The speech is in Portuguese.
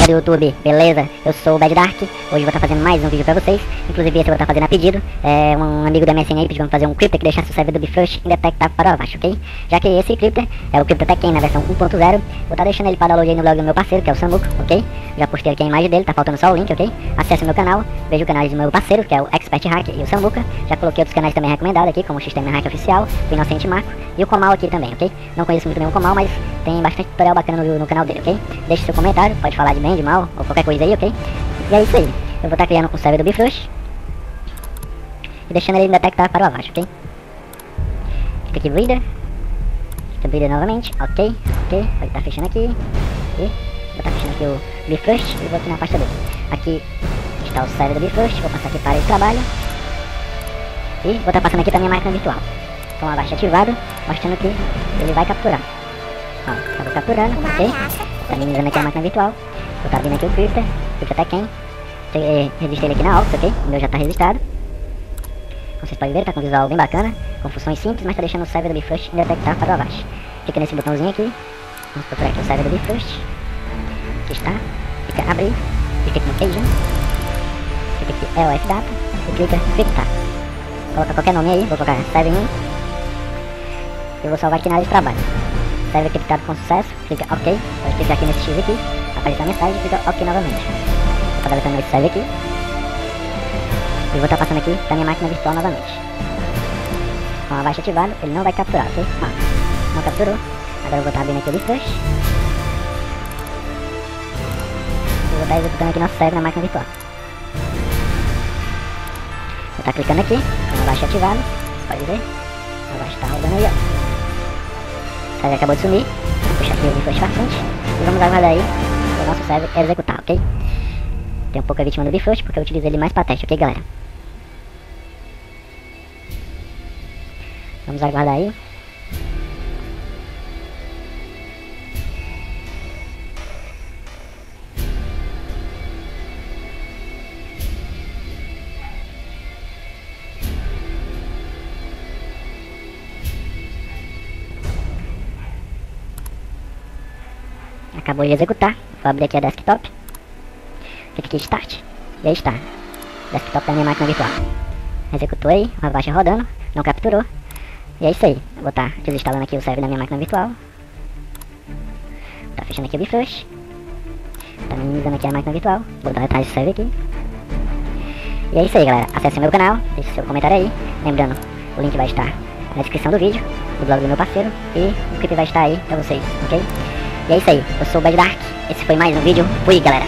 galerinha do YouTube, beleza? Eu sou o Bad Dark, hoje eu vou estar fazendo mais um vídeo pra vocês. Inclusive esse eu vou estar fazendo a pedido. Um amigo da MSN aí pediu pra fazer um Crypter que deixasse o server do Bifrost indetectável para baixo, ok? Já que esse Crypter é o Crypter Tekken na versão 1.0, vou estar deixando ele para download aí no blog do meu parceiro, que é o Samuca, ok? Já postei aqui a imagem dele, tá faltando só o link, ok? Acesse o meu canal, veja o canal do meu parceiro, que é o Expert Hack e o Samuca. Já coloquei outros canais também recomendados aqui, como o Sistema Hack Oficial, o Inocente Marco e o Comal aqui também, ok? Não conheço muito bem o Comal, mas tem bastante tutorial bacana no canal dele, ok? Deixe seu comentário, pode falar de bem, de mal, ou qualquer coisa aí, ok? E é isso aí. Eu vou estar criando um server do Bifrost e deixando ele indetectável para baixo, ok? Fica aqui Breeder. Fica Breeder novamente, ok? Ok, pode estar fechando aqui. E vou estar fechando aqui o Bifrost e vou aqui na pasta dele. Aqui está o server do Bifrost, vou passar aqui para esse trabalho. E vou estar passando aqui para minha máquina virtual. Com a baixa ativada, mostrando que ele vai capturar. Ó, acabou capturando, ok? Tá minimizando aqui a máquina virtual. Vou estar abrindo aqui o Crypter Tekken. Registrei ele aqui na Ox, ok? O meu já está registrado. Como vocês podem ver, tá com um visual bem bacana, com funções simples, mas tá deixando o server do Bifrost indetectável para baixo. Clica nesse botãozinho aqui. Vamos procurar aqui o server do Bifrost. Aqui está. Clica abrir. Clica aqui no Agent. Clica aqui EOF Data. E clica criptar. Coloca qualquer nome aí, vou colocar server 1. Eu vou salvar aqui na área de trabalho. Server criptado com sucesso, clica OK. Pode clicar aqui nesse X aqui, aparece a mensagem e clica OK novamente. Vou estar deletando esse server aqui. E vou estar passando aqui para minha máquina virtual novamente. Com a baixa ativada, ele não vai capturar, ok? Não capturou. Agora eu vou estar abrindo aqui o Bifrost. E vou estar executando aqui nosso server na máquina virtual. Vou estar clicando aqui, com a baixa ativada, pode ver. A baixa está rodando aí, ó. O server acabou de sumir. Vou puxar aqui o Bifrost para frente. E vamos aguardar aí o nosso server executar, ok? Tem um pouco a vítima do Bifrost porque eu utilizo ele mais para teste, ok, galera? Vamos aguardar aí. Acabou de executar. Vou abrir aqui a desktop. Clique aqui em Start. E aí está. Desktop da minha máquina virtual. Executou aí. A baixa rodando. Não capturou. E é isso aí. Vou estar desinstalando aqui o server da minha máquina virtual. Vou estar fechando aqui o Bifrost. Tá minimizando aqui a máquina virtual. Vou deletar esse server aqui. E é isso aí, galera. Acesse o meu canal. Deixe seu comentário aí. Lembrando, o link vai estar na descrição do vídeo. Do blog do meu parceiro. E o clipe vai estar aí pra vocês, ok? E é isso aí, eu sou o Bad Dark, esse foi mais um vídeo, fui galera!